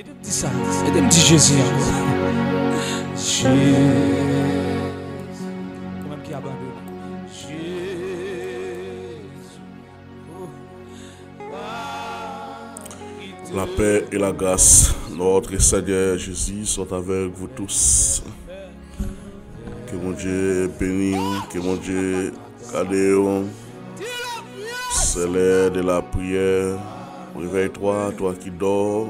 Dis ça, et de me dire Jésus encore. Jésus. Quand même qui abandonne. La paix et la grâce, notre Seigneur Jésus, sont avec vous tous. Que mon Dieu bénisse, que mon Dieu garde. C'est l'heure de la prière. Réveille-toi, toi qui dors,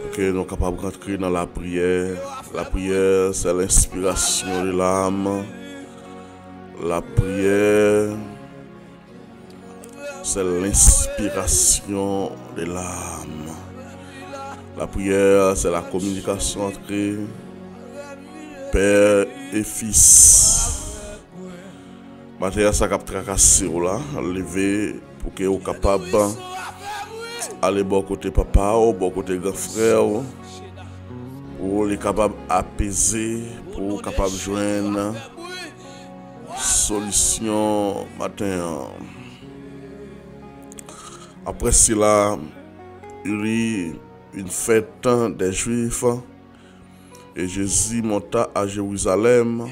pour que nous soyons capables de rentrer dans la prière. La prière, c'est l'inspiration de l'âme. La prière, c'est l'inspiration de l'âme. La prière, c'est la communication entre Père et Fils. Maintenant, ça cap tracasser là, lever pour que vous capable aller bon côté papa ou bon côté grand frère pour les capable apaiser, pour capable joindre solution matin. Après cela, il y eut une fête des Juifs et Jésus monta à Jérusalem.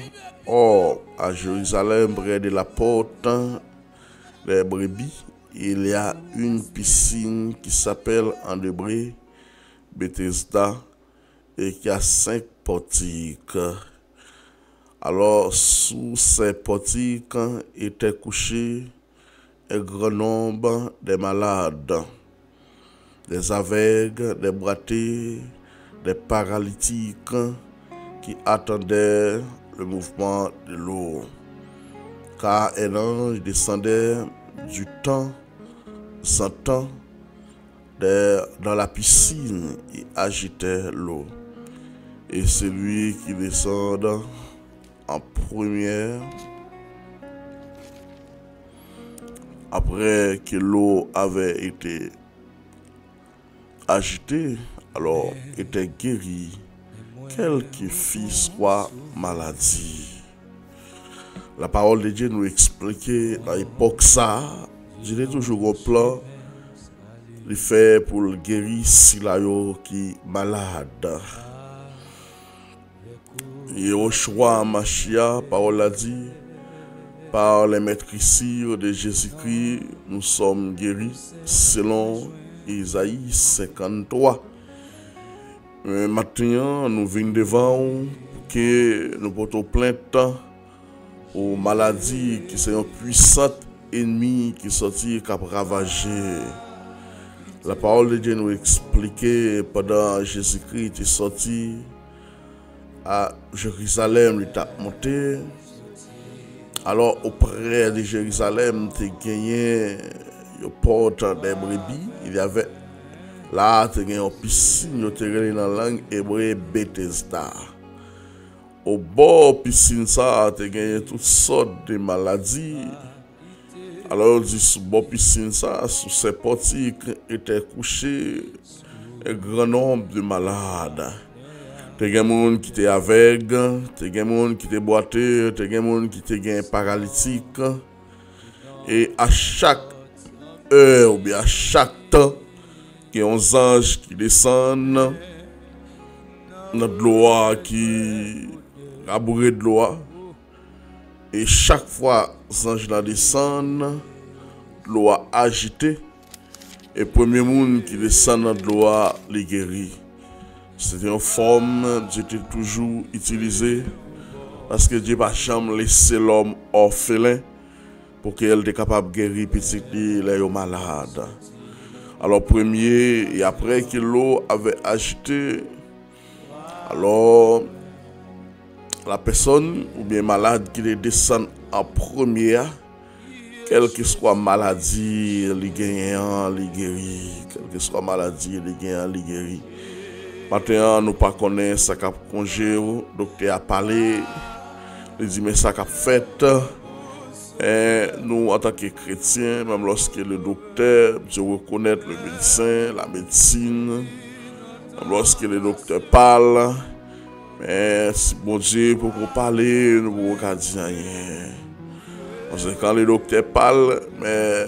Or, à Jérusalem, près de la porte des brebis, il y a une piscine qui s'appelle en hébreu Bethesda et qui a 5 portiques. Alors, sous ces portiques étaient couchés un grand nombre de malades, des aveugles, des boiteux, des paralytiques qui attendaient le mouvement de l'eau. Car un ange descendait du temps, sans temps, dans la piscine et agitait l'eau. Et celui qui descend en première, après que l'eau avait été agitée, alors était guéri, quel que fût soit maladie. La parole de Dieu nous explique à l'époque ça, il est toujours au plan, il fait pour le guérir si la qui est malade. Et au choix Machia, parole a dit, par les maîtrisures de Jésus-Christ, nous sommes guéris selon Isaïe 53. Maintenant, nous venons devant que nous portons plainte aux maladies qui sont puissantes ennemies qui sortent cap ravager. La parole de Dieu nous explique pendant Jésus-Christ est sorti à Jérusalem, il est monté. Alors auprès de Jérusalem, tu as gagné une porte des brebis. Il y avait là, tu as gagné une piscine, tu as gagné dans la langue hébreu Bethesda. Au bord de la piscine, tu as gagné toutes sortes de maladies. Alors, sur le bord de la piscine, sous ces portiques étaient couchés un grand nombre de malades. Tu as des gens qui étaient aveugles, tu as des gens qui étaient boiteux, tu as des gens qui étaient paralytiques. Et à chaque heure ou bien à chaque temps, il y a un ange qui descend, notre loi qui rabouré de loi. Et chaque fois, les anges descendent, loi agitée. Et le premier monde qui descend dans la loi, les guérit. C'était une forme Dieu était toujours utilisée parce que Dieu n'a jamais laissé l'homme orphelin pour qu'elle soit capable de guérir petit les malades. Alors premier et après que l'eau avait agité, alors la personne ou bien malade qui descend en première, quelle que soit maladie, les gagnants, les guéris, quelle que soit maladie, les gagnants, les guéris. Maintenant, nous ne connaissons pas ce qu'a congé, le docteur a parlé, il dit mais ça qu'a fait. Et nous, en tant que chrétiens, même lorsque le docteur, Dieu reconnaît le médecin, la médecine, même lorsque le docteur parle, mais si bon Dieu, pour qu'on parle, nous ne pouvons pas dire rien. Parce que quand le docteur parle, mais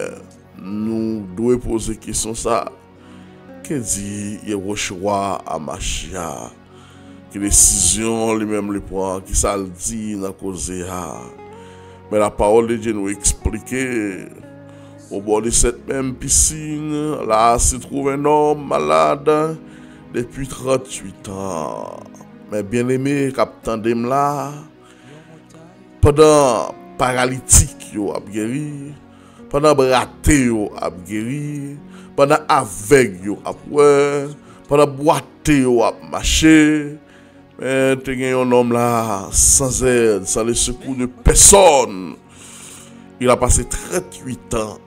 nous devons poser la question ça. que dit Yehoshua Amashia, qui décision lui-même le prend, qui ça le dit dans cause. Mais la parole de Dieu nous explique au bord de cette même piscine, là se trouve un homme malade depuis 38 ans. Mais bien aimé, capitaine Dem là, pendant paralytique yo a guéri, pendant braté yo a guéri, pendant aveugle yo a ouais, pendant boité yo a marché. Mais tu as un homme là sans aide, sans le secours de personne. Il a passé 38 ans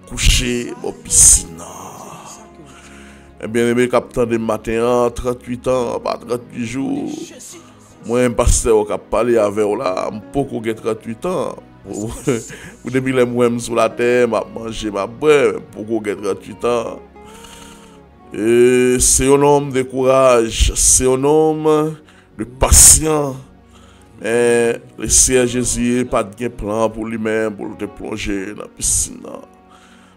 couché au piscine. Et bien aimé capitaine de matin, 38 ans, pas 38 jours. Moi, un pasteur qui a parlé avec vous là, beaucoup de 38 ans. Depuis les mois sur la terre, je mange, je bois, beaucoup de 38 ans. Et c'est un homme de courage, c'est un homme de patient. Mais le Seigneur Jésus n'a pas de plan pour lui-même, pour te plonger dans la piscine.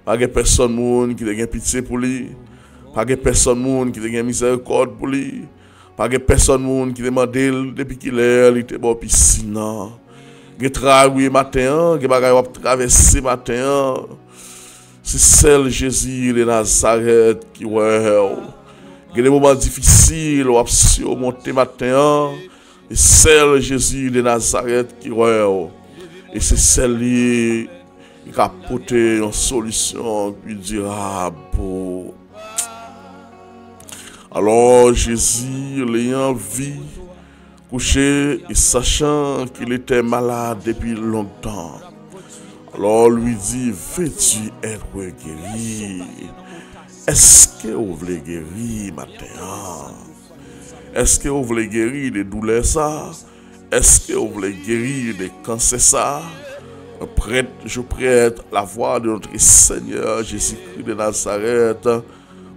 Pas de personne qui a pitié pour lui. Pas de personne qui a miséricorde pour lui. Pas de personne qui demande depuis qu'il est, il était dans la piscine. Il travaille matin, il va traverser matin. C'est celle Jésus de Nazareth qui ouais. Il y a des moments difficiles, on va surmonter matin. Et celle Jésus de Nazareth qui ouais. Et c'est celle qui a apporté une solution qui dira pour. Alors Jésus, l'ayant vu couché et sachant qu'il était malade depuis longtemps, alors lui dit, veux-tu être guéri? Est-ce que vous voulez guérir matin? Est-ce que vous voulez guérir des douleurs ça? Est-ce que vous voulez guérir des cancers ça? Je prête la voix de notre Seigneur Jésus-Christ de Nazareth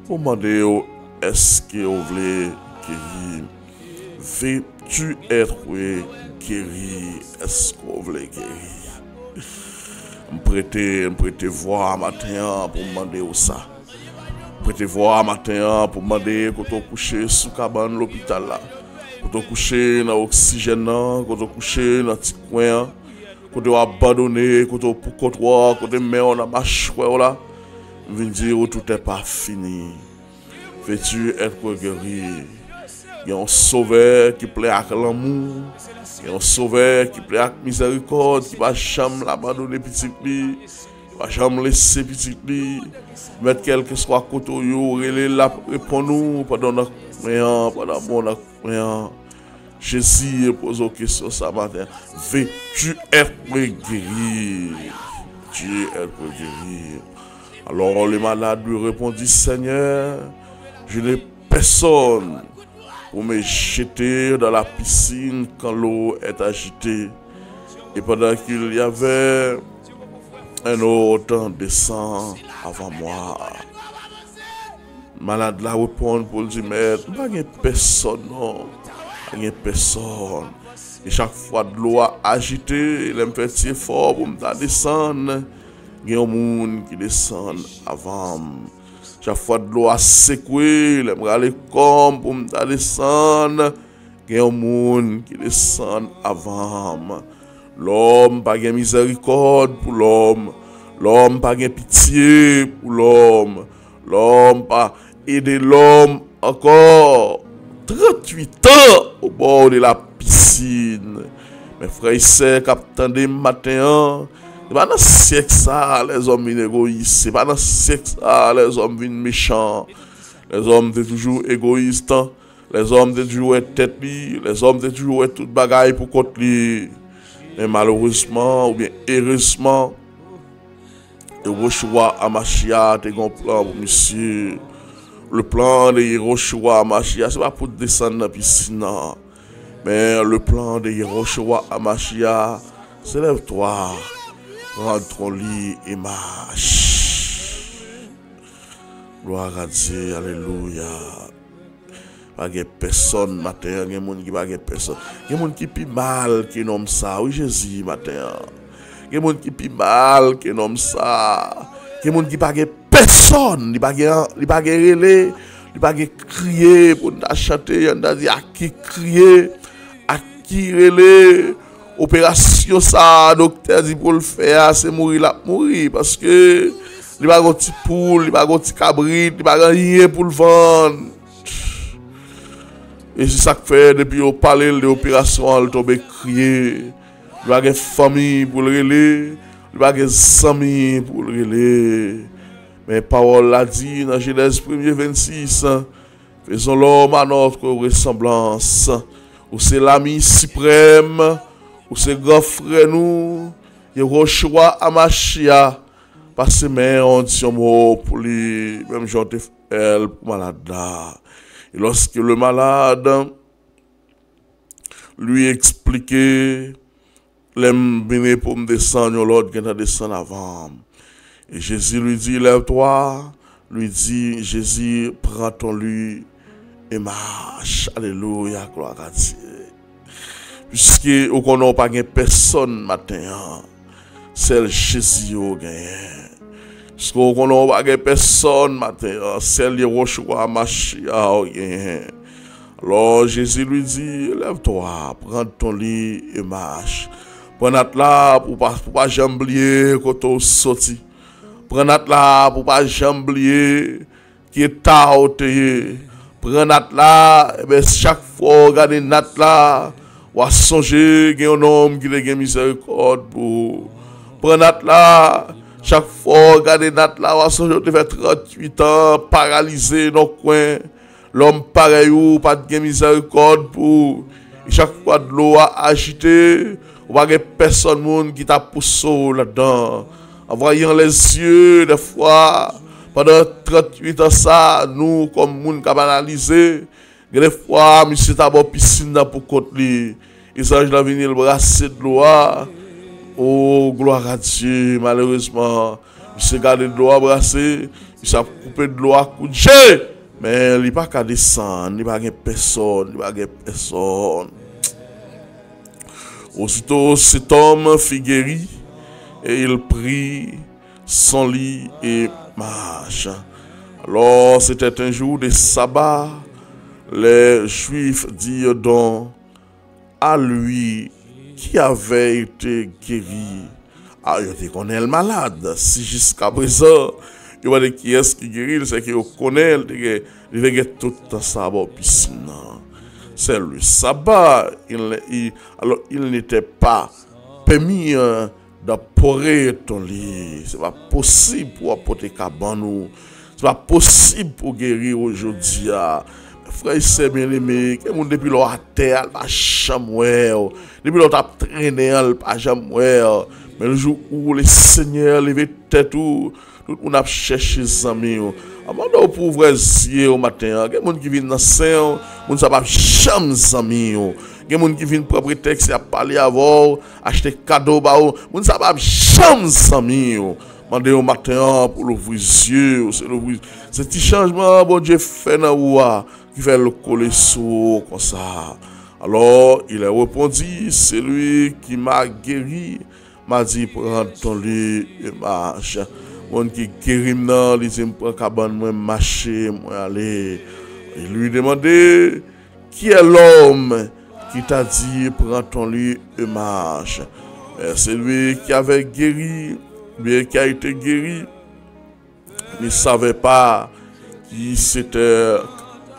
pour demander, est-ce que vous voulez guérir? Veux-tu être guéri? Est-ce que vous voulez guérir? Me prêter voir matin pour demander ça. Prêter voir matin pour demander quand on couché sous cabane l'hôpital là. Quand on couché dans l'oxygène, quand on couché dans le petit coin, quand on abandonné, quand on pour côtoir, quand on met en mâchoire là. Je veux dire tout n'est pas fini. Veux-tu être guéri? Il y a un sauveur qui plaît avec l'amour. Il y a un sauveur qui plaît avec miséricorde, qui va jamais l'abandonner petit lui, qui va jamais laisser petit lui, mettre quel que soit côté où il répond nous pendant notre prière, pendant mon prière. Jésus pose une question ce matin. Veux-tu être guéri? Tu es guéri. Alors le malade lui répondit, Seigneur, je n'ai personne pour me jeter dans la piscine quand l'eau est agitée. Et pendant qu'il y avait un autre descend avant moi. Malade là répond pour dire, mais pas de personne, non. Pas de personne. Et chaque fois de l'eau agitée, il aime faire si fort pour me descendre. Il y a un monde qui descend avant. Chaque fois de l'eau a secoué, il aimerait aller comme pour me descendre. Il y a un monde qui descend avant. L'homme pas de miséricorde pour l'homme. L'homme pas de pitié pour l'homme. L'homme pas aider l'homme encore. 38 ans au bord de la piscine. Mes frères et sœurs qui attendaient matin. C'est pas dans le siècle ça, les hommes viennent égoïstes. C'est pas dans le siècle ça, les hommes viennent méchants. Les hommes sont toujours égoïstes. Les hommes sont toujours tête. Les hommes sont toujours toute bagaille pour contre lui. Mais malheureusement, ou bien heureusement, Yehoshua Amashia a un plan pour monsieur. Le plan de Yehoshua Amashia, ce n'est pas pour descendre dans la piscine. Mais le plan de Yehoshua Amashia, c'est lève-toi. Rentre ton lit et marche. Gloire à Dieu, alléluia. Pas de personne matin, il y a des gens qui pas de personne. Il y a des gens qui pis mal qui nomme ça. Oui, Jésus matin. Il y a des gens qui pis mal qui nomme ça. Il y a des gens qui pas de personne, il pas de relais il pas crier pour nous chanter, on a dit à qui crier, à qui relais, opération ça, docteur dit pour le faire, c'est mourir là, mourir parce que il pas un petit poule, il pas un petit cabrit, il pas rien pour le vendre. Et c'est ça que fait depuis au parler de l'opération, elle tombe crier, il pas une famille pour le relais, il pas une amis pour le relais. Mais parole l'a dit dans Genèse 1er 26, faisons l'homme à notre ressemblance, où c'est l'ami suprême, où c'est grand frère nous, Yehoshua Amashia, parce que mais on dit son mot pour lui, même Jean elle pour malade. Et lorsque le malade lui expliquait, l'aime venir pour me descendre, l'autre qui descend avant. Et Jésus lui dit, lève-toi, lui dit, Jésus, prends ton lit et marche. Alléluia, gloire à Dieu. Puisque on n'a pas personne matin, c'est Jésus qui gagne. Puisque on n'a pas personne matin, c'est Yehoshua Mashiach qui gagne. Alors Jésus lui dit, lève-toi, prends ton lit et marche. Prends là pour pas jamblier quand on sorti. Prends là pour pas jamblier qui est taoté. Prends là, et chaque fois regarder nat là, ou à songer qu'il y a un homme qui a miséricorde pour. Prends là, chaque fois regarder nat là, ou à songer de faire 38 ans paralysé dans le coin. L'homme pareil ou pas de miséricorde pour. Et chaque fois de l'eau a agité, ou pas de personne qui t'a poussé là-dedans. En voyant les yeux, des fois, pendant 38 ans, ça, nous, comme moun qui a banalisé, des fois, monsieur t'a bon piscine pour côté lui. Et ça, je l'ai venu le brasser de l'eau. Oh, gloire à Dieu, malheureusement. Monsieur garde de l'eau brasser, il s'est coupé de l'eau à coup de jet. Mais il n'y a pas qu'à descendre, il n'y a pas personne, il n'y a pas personne. Aussitôt, cet homme fut guéri et il prit son lit et marche. Alors, c'était un jour de sabbat. Les Juifs dirent donc à lui qui avait été guéri. Ah, il connaît le malade. Si jusqu'à présent, il va dire qui est-ce qui guérit, c'est qu'il connaît, il va tout le sabbat piscine. C'est le sabbat. Alors, il n'était pas permis d'apporter ton lit. Ce n'est pas possible pour apporter cabanou. Ce n'est pas possible pour guérir aujourd'hui. Frère, c'est bien aimé. Depuis l'eau à terre, pas jamais. Depuis l'eau à traîner, pas jamais. Mais le jour où le Seigneur levait tête, tout le monde a cherché ses amis. Avant de pour ouvrir les yeux au matin, il y a des gens qui viennent dans le sein, ils ne savent pas jamais ses amis. Il y a des gens qui viennent pour prétexte à parler avant, acheter cadeau, ils ne savent pas jamais ses amis. Mandez au matin pour l'ouvrir les yeux. C'est un petit changement, bon Dieu fait dans le qui fait le coller sous comme ça. Alors, il a répondu, c'est lui qui m'a guéri, m'a dit, prends ton lit et marche. Mon qui guérit maintenant, il dit, prends cabane, moi marcher, moi aller. Il lui demandait, qui est l'homme qui t'a dit, prends ton lit et marche. C'est lui qui avait guéri, bien qui a été guéri. Il ne savait pas qui c'était,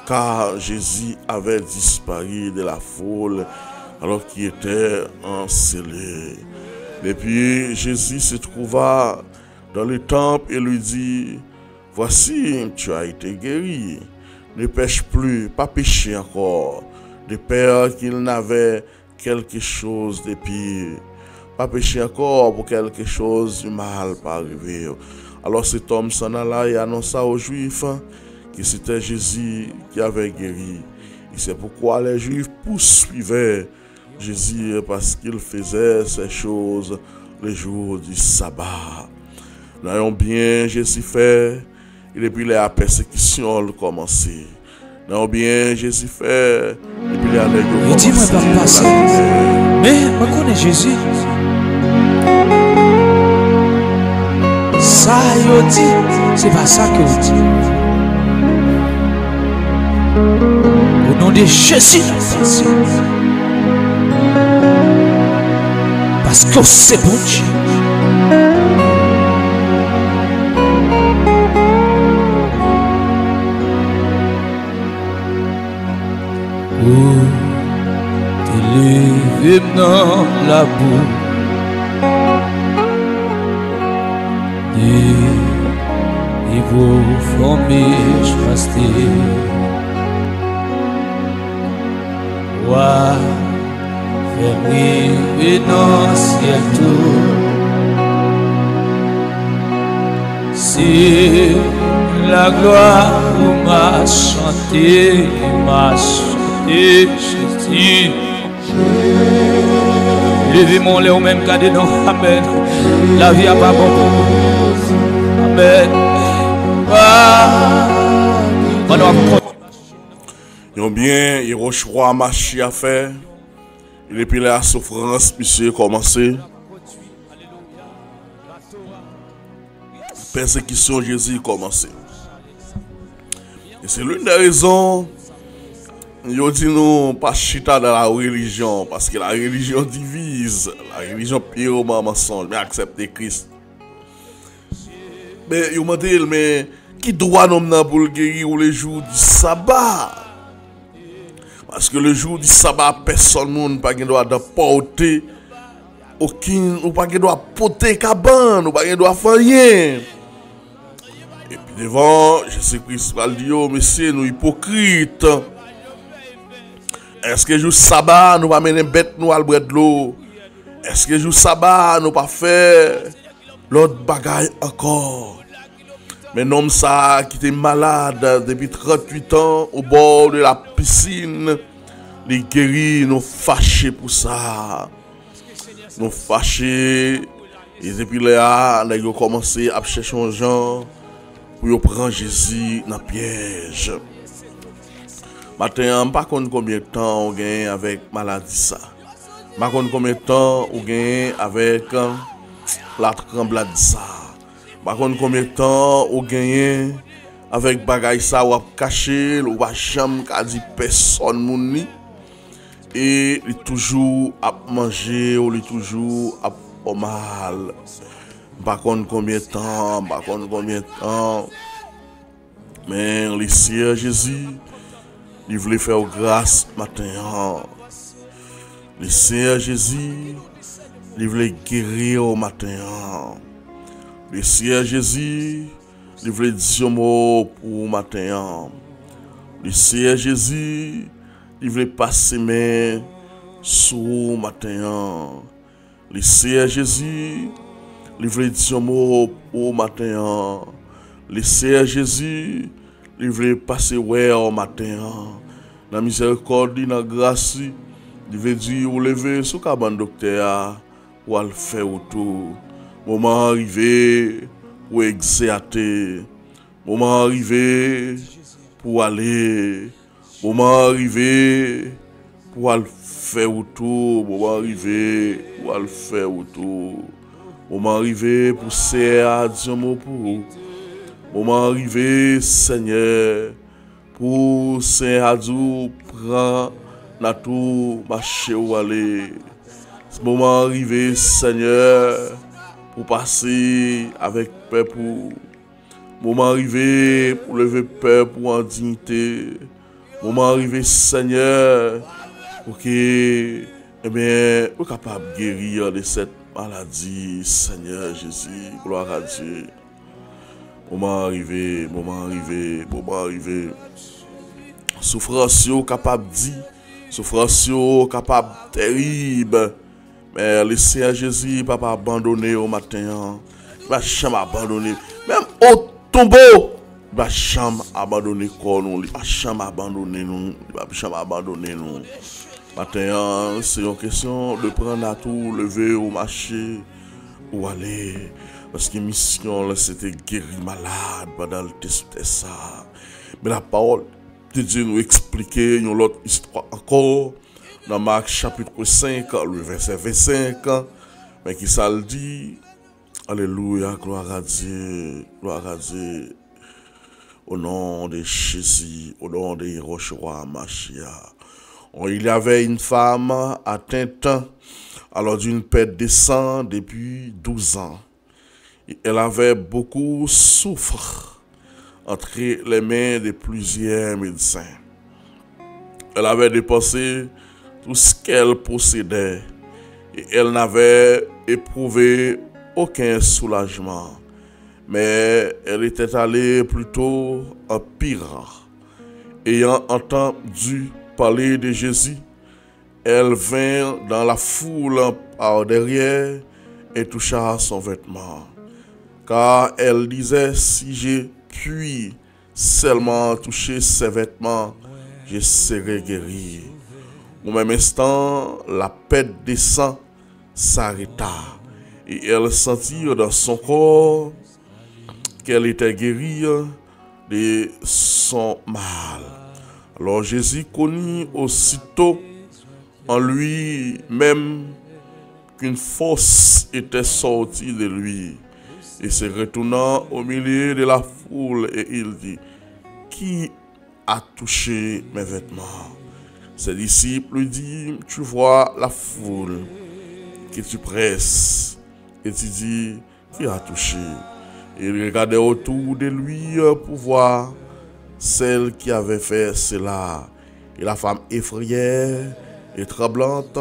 car Jésus avait disparu de la foule alors qu'il était encelé. Et puis Jésus se trouva dans le temple et lui dit, voici, tu as été guéri, ne pêche plus, pas pécher encore, de peur qu'il n'avait quelque chose de pire, pas pécher encore pour quelque chose du mal pas arriver. Alors cet homme s'en alla et annonça aux Juifs que c'était Jésus qui avait guéri. Et c'est pourquoi les Juifs poursuivaient Jésus parce qu'il faisait ces choses le jour du sabbat. Nous avons bien Jésus fait, et depuis la persécution a commencé. Nous avons bien Jésus fait, et puis la négociation. Il dit, moi, pas passer. Mais, moi, connais Jésus. Ça, il dit, c'est pas ça que vous dit. de Jésus. Parce que c'est bon Dieu. Oh, t'es levé dans la boue. Et vous formez passer. Wa fermez dans ciel tout. C'est la gloire où m'a chanté, Jésus. Levez mon lait au même cas dedans. Amen. La vie a pas bon. Amen. Yon bien, il rochroa marché à faire. Et puis la souffrance, monsieur, commencé. Persécution, Jésus, commencé. Et c'est l'une des raisons. Yo dit nous pas chita dans la religion parce que la religion divise, la religion pire au mensonge, mais accepter Christ. Mais yo m'a dit mais qui doit nous pour le guérir ou le jour du sabbat? Parce que le jour du sabbat personne monde pas doit porter aucun ou pas doit porter cabane ou pas doit faire rien. Et puis devant Jésus-Christ va dire monsieur nous hypocrites. Est-ce que jour sabbat nous va mener bête nous à boire de l'eau? Est-ce que jour sabbat nous pas faire l'autre bagaille encore? Mais l'homme ça qui était malade depuis 38 ans au bord de la piscine, les guéris nous fâchés pour ça. Nous fâchés et depuis là, nous avons commencé à chercher un gens pour prendre Jésus dans le piège. Maintenant, par contre, combien de temps on gagne avec maladie ça? Par contre, combien de temps on gagne avec la tremblade ça? Par contre, combien de temps on gagne avec bagay ça ou caché, ou pas jamais qu'a dit personne mouni et il toujours à manger ou il toujours à pas mal. Par contre, combien de temps? Par contre, combien de temps? Mais le Seigneur Jésus il voulait faire grâce matin. Le Seigneur Jésus, il voulait guérir au matin. Le Seigneur Jésus, il voulait dire un mot pour matin. Le Seigneur Jésus, il voulait passer main sur matin. Le Seigneur Jésus, il voulait dire un mot pour matin. Le Seigneur Jésus, il voulait passer ouais au matin. Dans la miséricorde, dans la grâce, il veut dire, vous levez sous cabane docteur, ou le faire autour. Moment arrivé, pour exercer. Moment arrivé, pour aller. Moment arrivé, pour le faire autour. Moment arrivé, pour le faire autour. Moment arrivé, pour serrer Dieu mot pour vous. Moment arrivé, Seigneur, pour Saint-Hadou prend la tout marcher ou aller. Ce moment arrivé, Seigneur, pour passer avec paix pour. Moment arrivé, pour lever paix pour en dignité. Moment arrivé, Seigneur, pour que, eh bien, vous capable de guérir de cette maladie, Seigneur Jésus, gloire à Dieu. Moment arrivé, moment arrivé, moment arrivé. Souffrance capable de dire, souffrance capable terrible. Mais le Seigneur Jésus va pas abandonner au matin. Il va jamais abandonner. Même au tombeau, il va jamais abandonner nous. Il va jamais abandonner nous. Il va jamais abandonner nous. Matin, c'est une question de prendre à tout, lever ou marcher ou aller. Parce que mission, c'était guérir malade pendant le test ça. Mais la parole de Dieu nous expliquer une autre histoire encore. Dans Marc chapitre 5, le verset 25. Mais qui ça le dit? Alléluia, gloire à Dieu, gloire à Dieu. au nom de Jésus, au nom de Yehoshua Mashiach. Il y avait une femme atteinte alors d'une perte de sang depuis 12 ans. Elle avait beaucoup souffert entre les mains de plusieurs médecins. Elle avait dépensé tout ce qu'elle possédait et elle n'avait éprouvé aucun soulagement. Mais elle était allée plutôt en pire. Ayant entendu parler de Jésus, elle vint dans la foule par derrière et toucha son vêtement. Car elle disait, si je puis seulement toucher ses vêtements, je serai guéri. Au même instant, la perte de sang s'arrêta et elle sentit dans son corps qu'elle était guérie de son mal. Alors Jésus connut aussitôt en lui-même qu'une force était sortie de lui. Et se retournant au milieu de la foule, et il dit, qui a touché mes vêtements? Ses disciples lui disent, tu vois la foule que tu presses, et tu dis, qui a touché? Il regardait autour de lui pour voir celle qui avait fait cela. Et la femme effrayée et tremblante,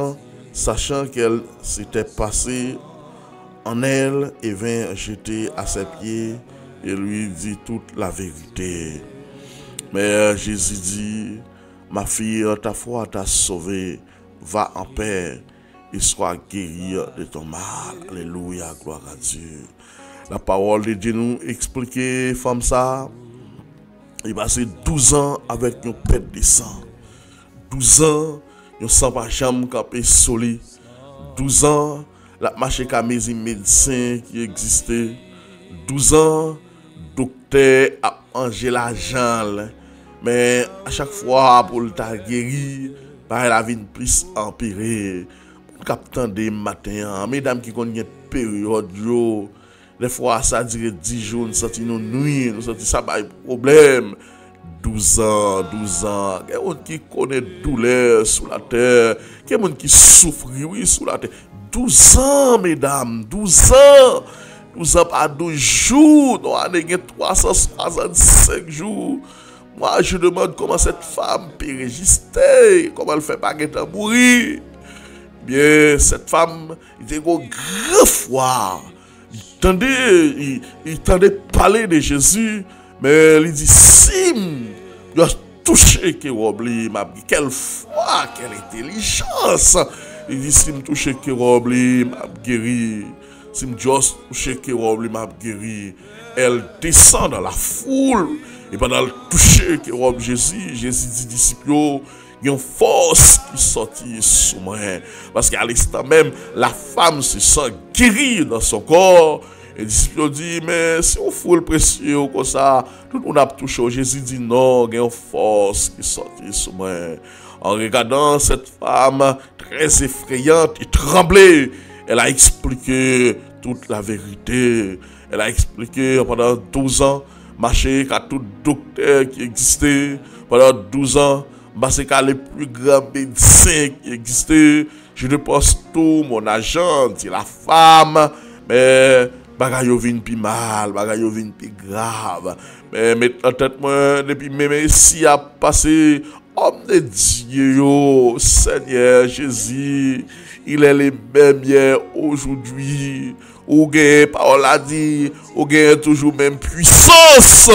sachant qu'elle s'était passée en elle, et vint jeter à ses pieds et lui dit toute la vérité. Mais Jésus dit, ma fille, ta foi t'a sauvée, va en paix et sois guérie de ton mal. Alléluia, gloire à Dieu. La parole de Dieu nous explique, femme ça, il passé 12 ans avec une perte de sang. 12 ans, il sang pas jamais campé solide. 12 ans, la marché camési médecin qui existait. 12 ans, docteur a mangé l'argent. Mais à chaque fois, pour le ta guéri, la vie plus empirée. Captain des matins, mesdames qui connaissent période, des fois ça dirait 10 jours, nous sentons nos nuits, nous sentons ça pas de problème. 12 ans. Il y a des gens qui connaissent douleur sous la terre, il y a des gens qui souffrent sous la terre. 12 ans, mesdames, 12 ans. 12 ans par 12 jours, nous avons 365 jours. Moi, je demande comment cette femme peut résister, comment elle fait pas mourir. Bien, cette femme, il était une grande foi. Il tendait parler de Jésus, mais il dit, si je dois toucher Kérobli, quelle foi, quelle intelligence. Il dit, si je touche Kérobli, m'a guéri. Si je dois toucher Kérobli, m'a guéri. Elle descend dans la foule, et pendant le toucher Kérobli, Jésus dit, disciples, il y a une force qui sortit sous moi. Parce qu'à l'instant même, la femme se sent guérie dans son corps. Et les disciples disent, mais si on fout le précieux comme ça, tout le monde a touché. Jésus dit, non, il y a une force qui sortit sous moi. En regardant cette femme très effrayante et tremblée, elle a expliqué toute la vérité. Elle a expliqué pendant 12 ans, marché à tout docteur qui existait. Pendant 12 ans, parce que les plus grands médecins qui existaient, je dépense tout mon argent, c'est la femme, mais bagaille vient plus mal, bagaille vient plus grave. Mais en tête moi depuis même si a passé homme de Dieu, Seigneur Jésus, il est le même hier aujourd'hui. Ou gagne parole a dit, ou gagne toujours même puissance.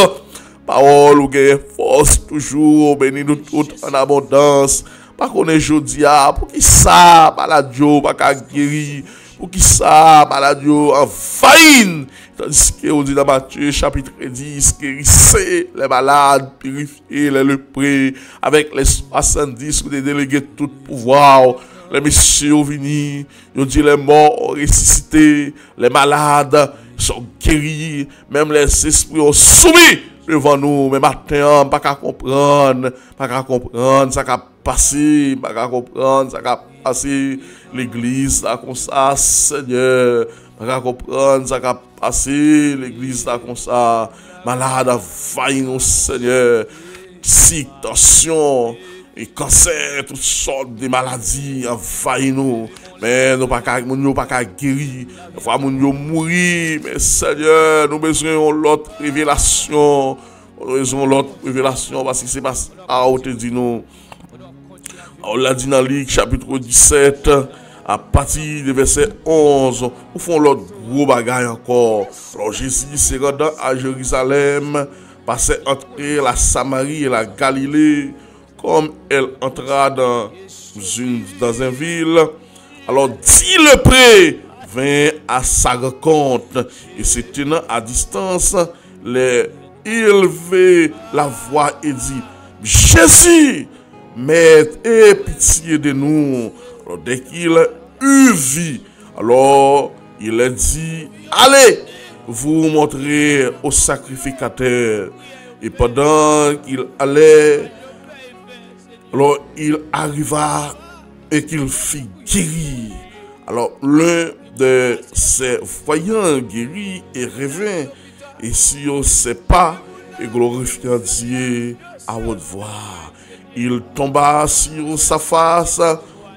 Parole ou gagne force toujours, béni nous toutes en abondance. Pas qu'on est jeudi pour qui ça, maladie pas guéri, pour qui ça, maladie en faillite. Tandis qu'on dit dans Matthieu chapitre 10, guérissez les malades, purifiez les lépreux, avec les 70 ou des délégués de tout pouvoir. Les messieurs ont venu, ils ont dit les morts ont ressuscité, les malades sont guéris, même les esprits ont soumis devant nous. Mais maintenant, pas qu'à comprendre, ça qu'a passé, pas qu'à comprendre, ça qu'a passé l'église là comme ça, Seigneur, pas qu'à comprendre, ça qu'a passé l'église là comme ça. malade envahit nous, Seigneur. Si, tension, et cancer, toutes sortes de maladies envahissent nous. Mais nous pas pas guérir. Des fois, nous mourir. Mais Seigneur, nous besoin de l'autre révélation. Nous besoin de l'autre révélation parce que c'est pas à haute dit nous. On l'a dit dans Luc chapitre 17. À partir du verset 11, nous font l'autre gros bagaille encore. Alors Jésus se rendant à Jérusalem, passait entre la Samarie et la Galilée, comme elle entra dans une ville. Alors dit le pré vint à sa rencontre et se tenant à distance, il élevait la voix et dit: Jésus, Maître, aie pitié de nous. Alors, dès qu'il eut vu, alors il a dit: allez, vous montrez au sacrificateur. Et pendant qu'il allait, alors il arriva et qu'il fit guérir. Alors l'un de ses voyants guéris et revint, et sur ses pas, et glorifiant Dieu à haute voix. Il tomba sur sa face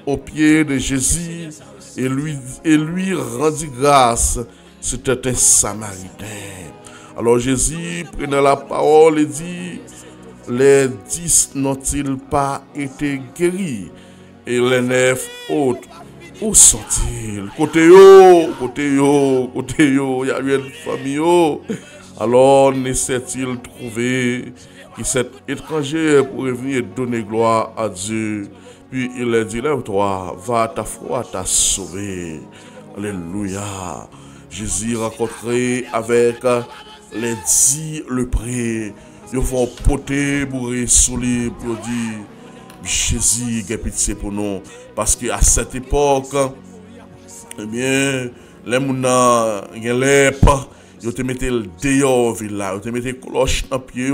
aux pieds de Jésus et lui rendit grâce. C'était un Samaritain. Alors Jésus prenait la parole et dit: les 10 n'ont-ils pas été guéris? Et les 9 autres, où sont-ils? Côté yo, il y a eu une famille. Alors ne s'est-il trouvé qui cet étranger pour venir donner gloire à Dieu? Puis il a dit: lève-toi, va, ta foi t'a sauvé. Alléluia. Jésus rencontré avec les 10 lépreux. Ils font poter, bourrer, soulier, pour dire: Jésus, qui a pitié pour nous. Parce qu'à cette époque, eh bien, les gens qui ont lèpre, ils te mettaient le dehors, ils te mettaient cloche dans pied,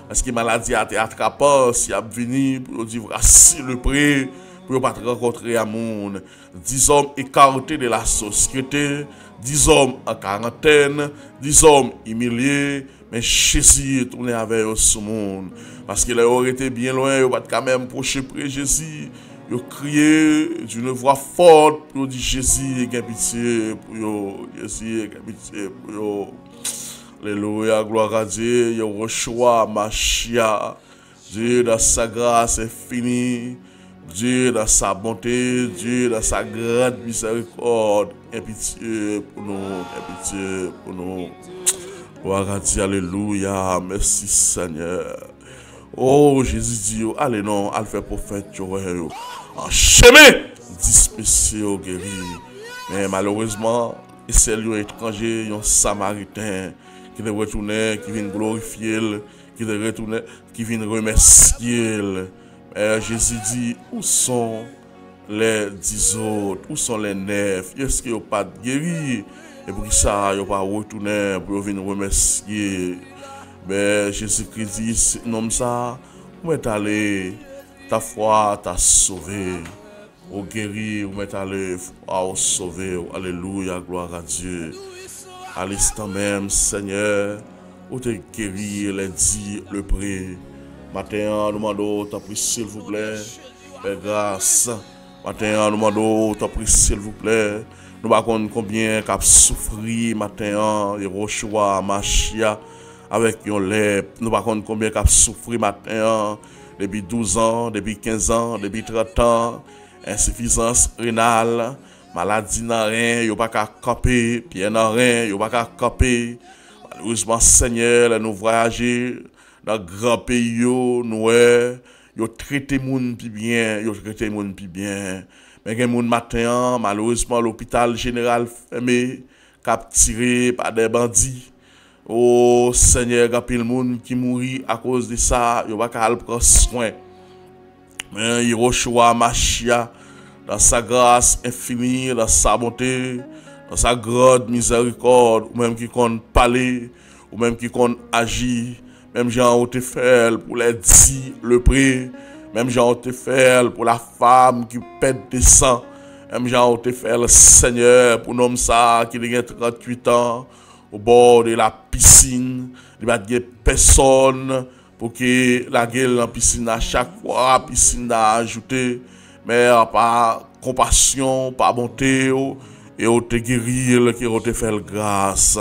parce que la maladie a été attrapée, si elle venu, pour dire: voici le pré, pour ne pas rencontrer à monde. 10 hommes écartés de la société, 10 hommes en quarantaine, 10 hommes humiliés, mais Jésus est tourné avec eux sur le monde. Parce qu'il aurait été bien loin, il va quand même proche près Jésus. Il crié d'une voix forte pour dire: Jésus, aie pitié pour eux. Jésus, aie pitié pour eux. Alléluia, gloire à Dieu. Yeshua, Mashiach. Dieu dans sa grâce infinie. Dieu dans sa bonté. Dieu dans sa grande miséricorde. Aie pitié pour nous. Aie pitié pour nous. Gloire à Dieu, alléluia. Merci Seigneur. Oh, Jésus dit: allez non, allez faire prophète, en chemin, dispersé au guéri. Mais malheureusement, c'est lui étranger, un Samaritain, qui est retourné, qui vient glorifier, qui est retourné, qui vient remercier. Mais Jésus dit: où sont les 10 autres? Où sont les 9? Est-ce qu'ils n'ont pas guéri? Et pour ça, ils n'ont pas retourné pour venir remercier. Mais Jésus-Christ dit: non, ça, où est allé? Ta foi t'a sauvé. Au guéri, où est allé? Au sauvé. Alléluia, gloire à Dieu. À l'instant même, Seigneur, où t'es guéri, les 10 lépreux. Matin, nous demandons, t'as pris, s'il vous plaît, Père grâce. Matin, nous demandons, t'as pris, s'il vous plaît. Nous ne savons pas combien qu'a souffri matin, Yeshua, Mashiach, avec yon lèpre. Nous ne savons pas combien qu'a souffri matin, depuis 12 ans, depuis 15 ans, depuis 30 ans, insuffisance rénale, maladie dans rien, yon pas qu'à camper, pied dans rien, yon pas qu'à camper. Malheureusement, Seigneur, nous voyager dans grand pays, nous, yon traité moun pi bien, yon traité moun pi bien. Mais il y a des gens matin, malheureusement, l'hôpital général fermé, capturé par des bandits. Oh Seigneur, il y a des gens qui mourent à cause de ça. Il n'y a pas de prendre soin. Mais Yeshua Mashiach, dans sa grâce infinie, dans sa bonté, dans sa grande miséricorde, ou même qui compte parler, ou même qui compte agir, même Jean te fait pour les 10 lépreux. Même Jean te fait pour la femme qui pète des sangs. Même Jean te fait le Seigneur pour l'homme ça qui a 38 ans. au bord de la piscine. Il n'y a pas personne pour que la gueule dans la piscine à chaque fois, la piscine a ajouté, mais par compassion, par bonté, et au te guérir, qui au te fait grâce.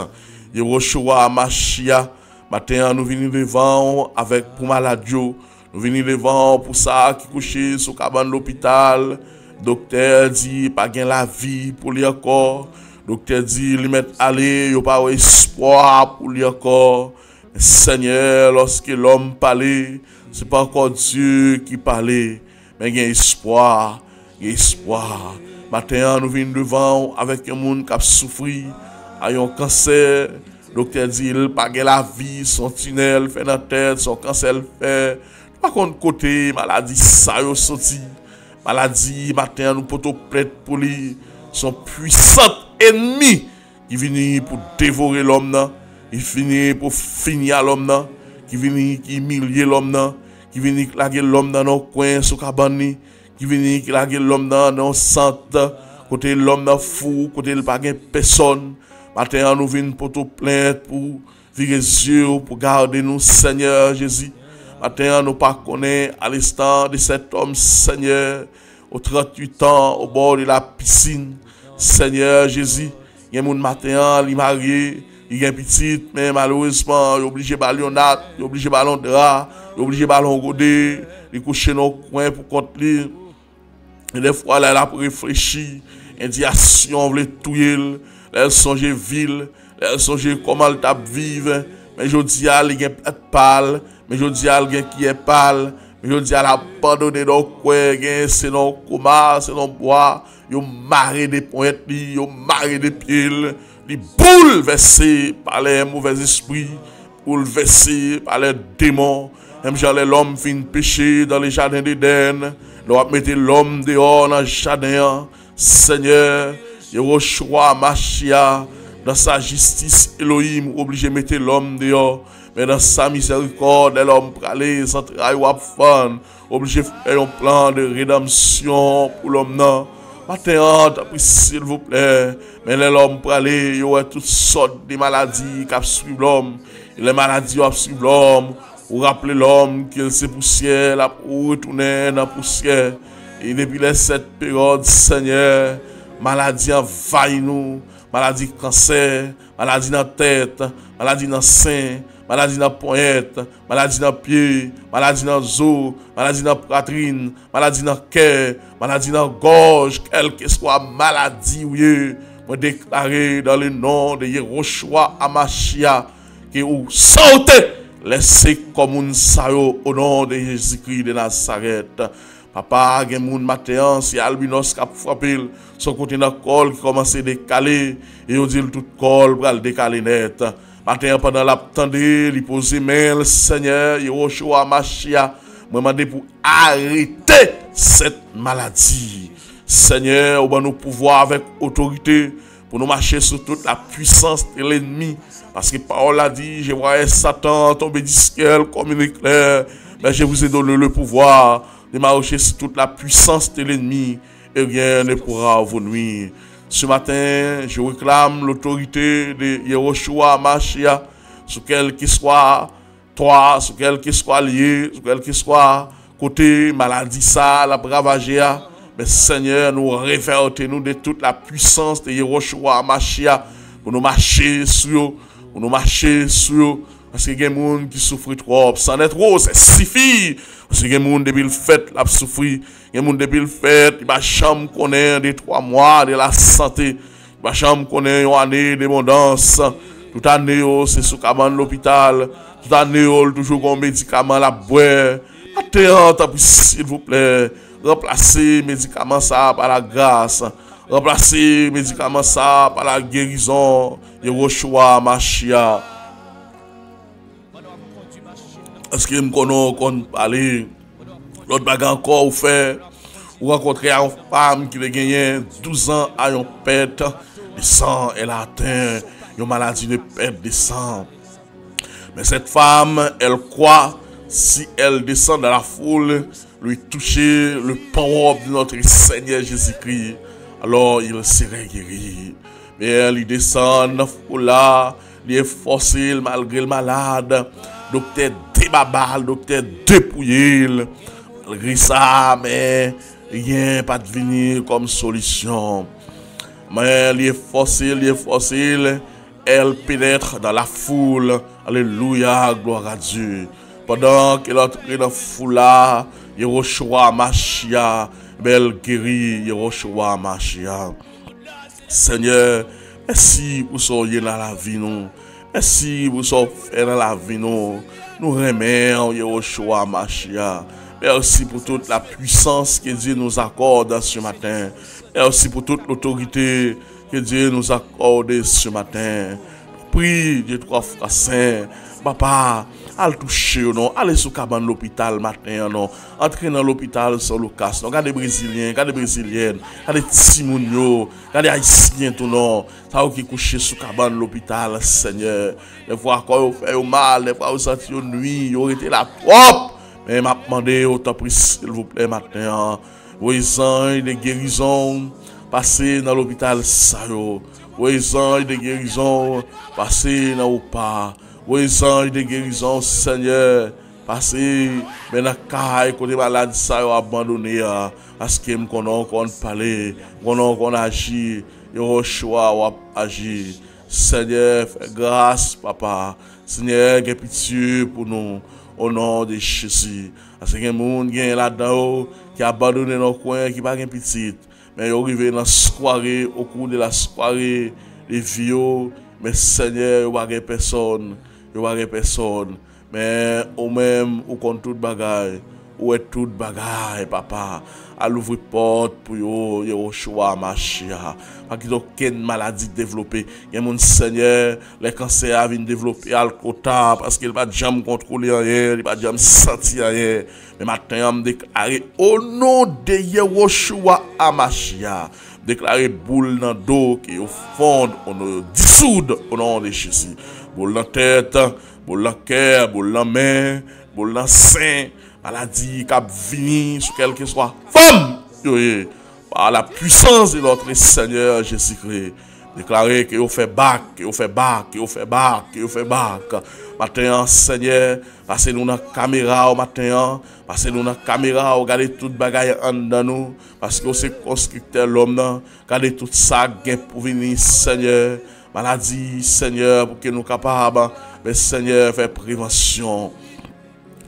Yehoshua Machia, matin nous venons devant avec pour maladie, nous venons devant pour ça qui couché sur cabane l'hôpital. Docteur dit pas gain la vie pour lui encore. Docteur dit lui mettre aller, yo pas espoir pour lui encore. Seigneur, lorsque l'homme parlait, c'est pas encore Dieu qui parlait, mais il y a espoir, il y a espoir. Matin, nous venons devant avec un monde qui a souffert, a un cancer. Docteur dit, il pas la vie, son tunnel fait dans la tête, son cancer fait. Par contre, côté maladie, ça y est sorti. Maladie, matin, nous pouvons plaindre pour lui, son puissant ennemi qui vient pour dévorer l'homme. Il finit pour finir l'homme, qui vient qui humilier l'homme, qui vient laguer l'homme dans nos coins sous cabane, qui vient laguer l'homme dans nos centres, côté l'homme fou, côté le pas personne. Matin nous venons pour tout plaindre, pour virer les yeux, pour garder nous, Seigneur Jésus. Matin nous pas connaît à l'instant de cet homme, Seigneur, aux 38 ans, au bord de la piscine, Seigneur Jésus. Il y a un matin, il est marié. Il est petit, mais malheureusement, il est obligé de ballonner, il est obligé de ballon drap, il est obligé de ballon godé, il est couché dans le coin pour contre lui. Et des fois, là, il a réfléchi, indignation, il veut tuer, elle songe ville, elle songe comment elle tape vivre, mais je dis à il est pâle, mais je dis à il qui est pâle, mais je dis à l'abandonner dans le coin, c'est dans le coma, c'est dans le bois, il marre des pointes, il marre des pieds. Il bouleversé par les mauvais esprits, bouleversé par les démons. Même genre l'homme fin péché dans les jardins d'Éden. Nous avons mis l'homme dehors dans le jardin. Seigneur, Yehoshua Machia, dans sa justice, Elohim, obligé de mettre l'homme dehors. Mais dans sa miséricorde, l'homme pour aller sans travail ou fan, obligé de faire un plan de rédemption pour l'homme. Matin, s'il vous plaît, mais l'homme pour aller, il y a toutes sortes de maladies qui suivent l'homme. Les maladies qui suivent l'homme, ou rappeler l'homme qu'il s'est poussière, pour retourner dans la poussière. Et depuis cette période, Seigneur, maladie envahit nous, maladie cancer, maladie dans la tête, maladie dans le sein, maladie dans la pointe, maladie dans le pied, maladie dans les os, maladie dans la poitrine, maladie dans le cœur, maladie dans la gorge, quelle que soit maladie, oui, moi déclarer dans le nom de Yehoshua Amashia que vous sortez, laissez comme un sayo au nom de Jésus-Christ de Nazareth. Papa, il y a un matin, si albinos qui a frappé, son côté dans le col qui commence à décaler, et on dit tout col pour le décaler net. Matin, pendant l'attendé, il pose main, Seigneur, Yehoshua Machia, me demande pour arrêter cette maladie. Seigneur, on va nous pouvoir avec autorité pour nous marcher sur toute la puissance de l'ennemi. Parce que parole a dit, je voyais Satan tomber du ciel comme une éclair, mais je vous ai donné le pouvoir de marcher sur toute la puissance de l'ennemi et rien ne pourra vous nuire. Ce matin, je réclame l'autorité de Yehoshua Machia, sur quel qu'il soit toi, sur quel qu'il soit lié, sur quel qu'il soit côté maladie ça, la bravagia. Mais Seigneur, nous révértons-nous de toute la puissance de Yehoshua Machia pour nous marcher sur, pour nous marcher sur. Parce qu'il y a des gens qui souffrent trop. Sans être trop, c'est suffit. Parce qu'il y a des gens depuis le fait, qui souffrent. Il y a des gens depuis le fait, qui ne chambre connaît des 3 mois de la santé. Qui ne chambre connaît une année d'abondance. Toute année, c'est sous cabane l'hôpital. Toute année, toujours un médicament à boire. Attends, s'il vous plaît. Remplacez médicament ça par la grâce. Remplacez médicament ça par la guérison. Yehoshua Machia. Parce que nous connaissons parler, l'autre bagarre encore ou fait, ou rencontrer une femme qui a gagné 12 ans à une perte de sang, elle a atteint une maladie de perte de sang. Mais cette femme, elle croit, si elle descend dans la foule, lui toucher le pauvre de notre Seigneur Jésus-Christ, alors il serait guéri. Mais elle descend dans la foule là, il est forcé malgré le malade, docteur débabal, docteur dépouillé, malgré ça, mais rien pas de venir comme solution. Mais il est forcé, elle pénètre dans la foule, alléluia, gloire à Dieu. Pendant qu'elle entre dans la foule là, Yehoshua Mashiach, belle guérie, Yehoshua Mashiach. Seigneur, merci pour soyez dans la vie nous. Merci pour soyez dans la vie nous. Nous remercions Yehoshua Mashiach. Merci pour toute la puissance que Dieu nous accorde ce matin. Merci pour toute l'autorité que Dieu nous accorde ce matin. Prie Dieu trois frères saints. Papa, allez toucher, non? Allez sur cabane l'hôpital matin, non? Entrez dans l'hôpital sur Lucas, non? Regardez Brésiliens, regardez Brésiliennes, regardez Timounio, regardez Haïtiens, tout non? Ça qui couché sur cabane l'hôpital, Seigneur. Des fois, quand vous faites mal, des fois, vous sentez une nuit, vous été là trop. Mais m'a demandé, autant prie, s'il vous plaît, matin, les anges de guérison, passez dans l'hôpital, ça yo. Les anges de guérison, passez dans le pas. Les anges de guérison, Seigneur, passez, mais dans le cas, côté malade, ça yo abandonné, parce que nous connaissons parler, qu'on agit, Yehoshua agit. Seigneur, fais grâce, papa. Seigneur, aie pitié pour nous. Au nom de Jésus. Parce que les gens qui sont là-dedans, qui abandonné dans le coin, qui n'ont pas de petite. Mais ils arrivent dans la soirée, au cours de la soirée, les vieux. Mais Seigneur, il n'y a pas de personne. Il n'y a pas de personne. Mais au même, au compte toute bagaille. Où est toute bagaille, papa? À l'ouvrir porte pour yo, Yehoshua Mashiach. Parce qu'il n'y a aucune maladie développée. Il y a mon Seigneur, les cancers viennent développer à l'alcool parce qu'il n'y a pas de jamais contrôler rien, il n'y a pas de jamais sentir rien. Mais maintenant, je déclare au nom de Yehoshua Mashiach, déclarer boule dans le dos qui est au fond, on nous dissoudre au nom de Jésus. Boule dans la tête, boule dans le cœur, boule dans la main, boule dans le sein. Maladie qui a venu sur quelle que soit femme, par la puissance de notre Seigneur Jésus-Christ. Déclarer que vous fait bac, que vous fait bac, que vous fait bac, que vous fait bac. Matin, Seigneur, passez-nous dans la caméra au matin, passez-nous dans la caméra, regardez toute bagaille en dedans nous, parce que c'est constructeur l'homme, regardez tout ça pour venir, Seigneur. Maladie, Seigneur, pour que nous capables, mais Seigneur, faire prévention.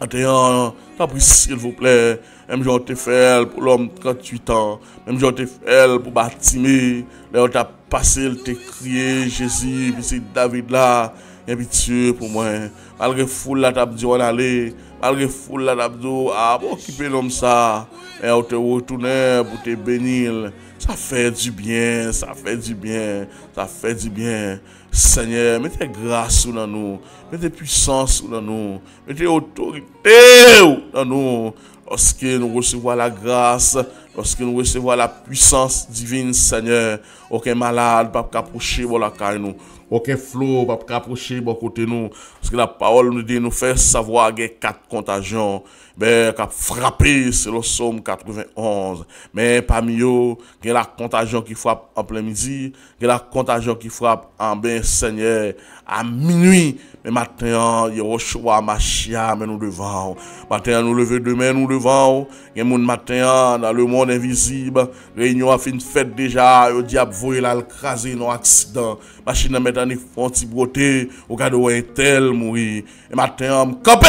Maintenant, s'il vous plaît, même j'en te fait pour l'homme 38 ans, même j'en te fait pour Batimé, là on t'a passé, te crié, Jésus, puis c'est David là, et pitié pour moi. Malgré foule là, t'as dit on allait, malgré foule là, t'as dit, ah, bon, occuper l'homme ça, et on te retourner pour te bénir. Ça fait du bien, ça fait du bien, ça fait du bien. Seigneur, mettez grâce dans nous, mettez puissance dans nous, mettez autorité dans nous. Lorsque nous recevons la grâce, lorsque nous recevons la puissance divine, Seigneur, aucun malade ne peut approcher la caille nous. Aucun flot ne peut approcher de côté nous. Parce que la parole nous dit, nous fait savoir qu'il y a 4 contagions. Ben, qui a frappé, c'est le psaume 91. Mais parmi eux, il y a la contagion qui frappe en plein midi, il y a la contagion qui frappe en ben Seigneur à minuit. Mais maintenant, Yehoshua Mashiach, mais nous devons. Maintenant, nous lever demain, nous devons. Il y a mon matin dans le monde invisible. Réunion a fait une fête déjà. Le diable voyait là, craser nos accidents. Machine à mettre en fonti beauté. Regardez où un tel mourir. Et maintenant, camper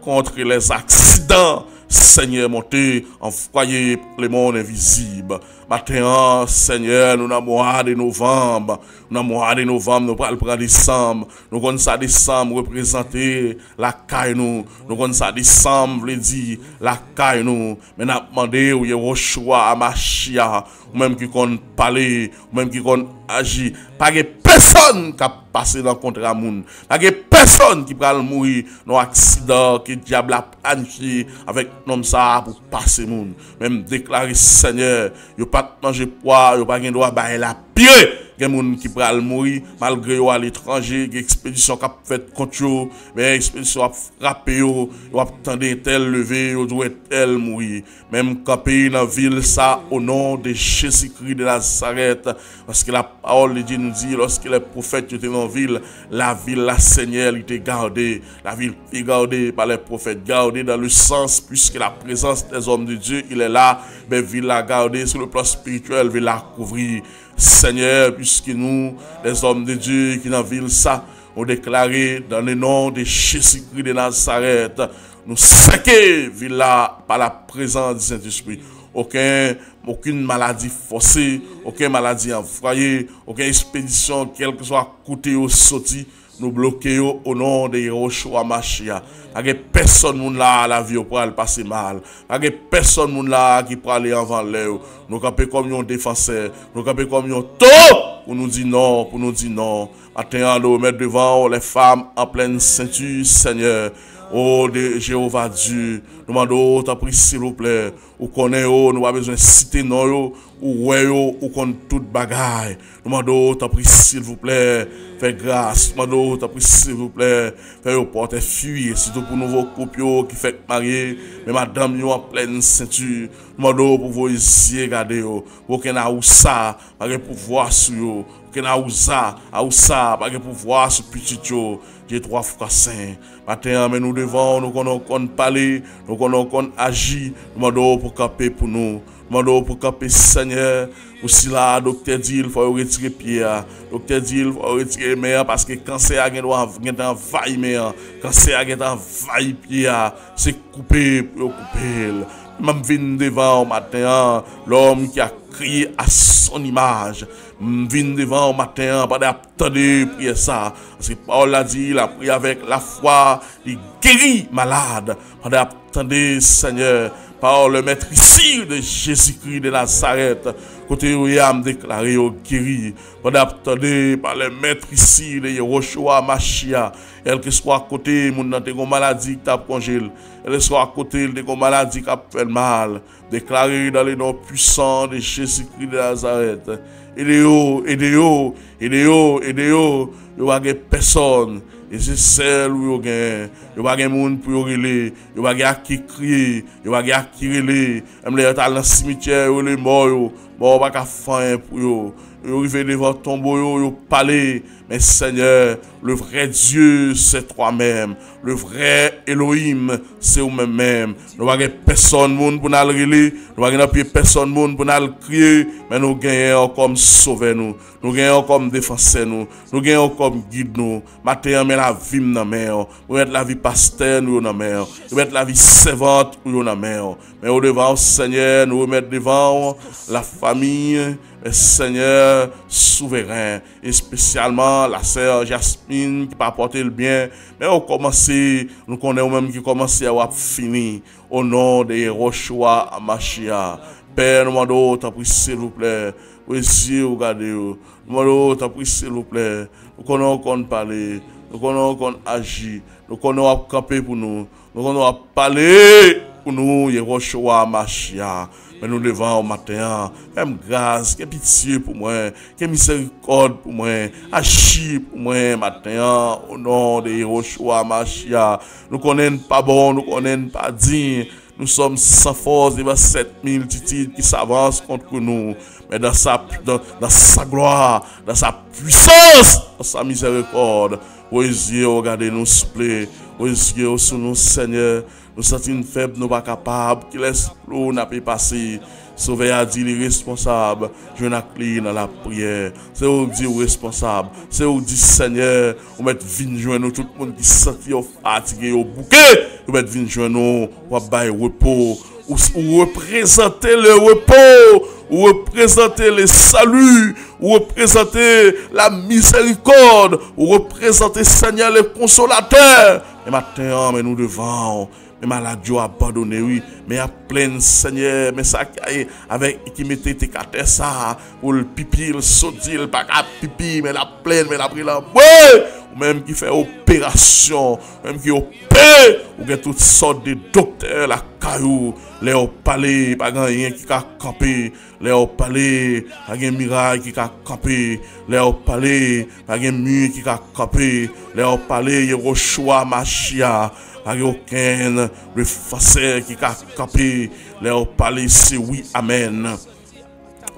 contre les accidents. Seigneur, monté en foyer le monde invisible. Maintenant, Seigneur, nous avons mois de novembre. Nous avons mois de novembre, nous allons prendre décembre. Nous avons ça décembre représenter la caille nous. Nous avons ça décembre, veut dire la caille nous. Mais nous avons demandé où Yehoshua Mashiach, ou même qui compte parler, ou même qui compte agir. Pas de personne qui a passé dans le contre à monde. Pas de personne qui va mourir dans un accident que le diable a planifié avec l'homme ça pour passer monde. Même déclarer Seigneur, il pas manger poids, il pas droit bailler la pied gen moun qui pral mourir malgré yo à l'étranger, gen expédition qui a fait contre yo, mais expédition a frappé yo, yo attendé tel lever, yo doit tel mourir. Même camper dans ville ça au nom de Jésus-Christ de Nazareth, parce que la parole de Dieu nous dit lorsque les prophètes étaient dans la ville la Seigneur il était gardée, la ville est gardée par les prophètes, gardée dans le sens puisque la présence des hommes de Dieu il est là, mais ville la gardée sur le plan spirituel, ville la couvrir. Seigneur, puisque nous, les hommes de Dieu qui dans la ville ça, ont déclaré dans le nom de Jésus-Christ de Nazareth, nous saquons ville là par la présence du Saint-Esprit. Aucune maladie forcée, aucune maladie envoyée, aucune expédition, quel que soit côté ou sorti, nous bloquons au nom de Yahushua Mashiach. Il n'y a personne moun là la vie pour aller passer mal. Il n'y a personne moun là qui peut aller avant l'air. Nous camper comme un défenseur, nous camper comme un taupe pour nous dire non, pour nous dire non. Maintenant, nous mettre devant les femmes en pleine ceinture, Seigneur. Oh de Jéhovah Dieu, nous demandons, t'as pris s'il vous plaît, ou connaît, nous avons besoin de citer non, ou ouais, ou connaît toute bagaille. Nous demandons, t'as pris s'il vous plaît, faites grâce. Nous demandons, t'as pris s'il vous plaît, faites porter fuir, surtout pour nouveaux couples qui fait marier, mais madame, nous en pleine ceinture. Nous demandons pour vos yeux, regardez, pour qu'on a où ça, pas de pouvoir sur vous. Que na ousa, pas de pouvoir sur petit yo, Dieu 3 fois saint. Matin, mais nous devons, nous qu'on parler, nous qu'on agir, nous demandons pour camper pour nous, nous demandons pour camper Seigneur. Aussi là, docteur dit, il faut retirer pied, docteur dit, il faut retirer main parce que cancer a envahi main, cancer a envahi pied, c'est coupé pour couper. Même vinn devant matin, l'homme qui a crié à son image. Vinn devant matin, pas d'attendre prier ça. Parce que Paul a dit, il a prié avec la foi, il guérit malade. Pas d'attendre, Seigneur, par le maître ici de Jésus-Christ de Nazareth. Côté où il a déclaré au guéri. Pas d'attendre par le maître ici de Yahushua Mashiach. Quel que soit à côté, mon nan te gon maladie qui t'a congèle. Elle que soit à côté, de gon maladie qui a fait mal. Déclaré dans les noms puissants de Jésus-Christ de Nazareth. Aidez-yo, aidez-yo, aidez-yo, aidez-yo. Il n'y a pas personne. Et c'est celle où il y a. Il n'y a pas de monde pour y aller. Il n'y a pas qui crier. Il n'y a pas qui relais. Même les gens dans le cimetière, les morts, bon, pas qu'à faire pour eux. Ils arrivent devant le tombeau, ils parlent. Mais Seigneur, le vrai Dieu, c'est toi-même. Le vrai Elohim, c'est vous-même. Nous n'avons pas personne pour nous relayer. Nous n'avons pas personne pour nous crier. Mais nous gagnons comme sauver nous. Nous gagnons comme défenseur nous. Nous gagnons comme guide nous. Maintenant, mais la vie dans la mer. Nous mettons la vie pasteur nous dans la mer. Nous mettons la vie servante nous dans la mer. Mais au devant, Seigneur, nous remettons devant la famille. Seigneur souverain, et spécialement la sœur Jasmine qui peut apporter le bien, mais on commence, nous connaissons même qui commence à finir au nom de Yahushua Mashiach. Père, nous demandons, t'as pris s'il vous plaît, oui, regardez, nous demandons, t'as pris s'il vous plaît, nous connaissons qu'on parle, nous connaissons qu'on agit, nous connaissons à camper pour nous connaissons à parler pour nous, Yahushua Mashiach. Mais nous devons au matin, fais-moi grâce, que pitié pour moi, que miséricorde pour moi, agis pour moi matin, au nom de Yahushua Mashiach. Nous connaissons pas bon, nous connaissons pas digne, nous sommes sans force devant 7000 titres qui s'avancent contre nous. Mais dans sa gloire, dans sa puissance, dans sa miséricorde, oui, regardez-nous, s'il vous plaît, oui, sur nous, Seigneur. Nous sentons faibles, nous pas capables, qui laisse l'eau n'a pas passé. Sauver a dit les responsables, je n'ai dans la prière. C'est où dit responsable, c'est où dit Seigneur, on met vin joindre tout le monde qui sentit fatigué au bouquet, on met vin joindre pour bailler repos, ou représenter le repos, ou représenter le salut, ou représenter la miséricorde, ou représenter Seigneur le consolateur. Et maintenant, mais nous devons. Mais maladie a abandonné, oui. Mais à plein, Seigneur. Mais ça, avec qui mettait tes cartes, ça, pour le pipi, le saudi, le bac à pipi, mais la pleine, mais la pris là. Ouais! ou même qui fait opération, même qui opère, ou qui toutes sortes de docteurs, la caillou, les palais, pas rien qui a campé, les palais, pas un miracle qui a campé, les palais, pas un mur qui a campé, les palais, Yehoshua Mashiach, pas aucun refaceur qui a campé, les palais, c'est oui, amen.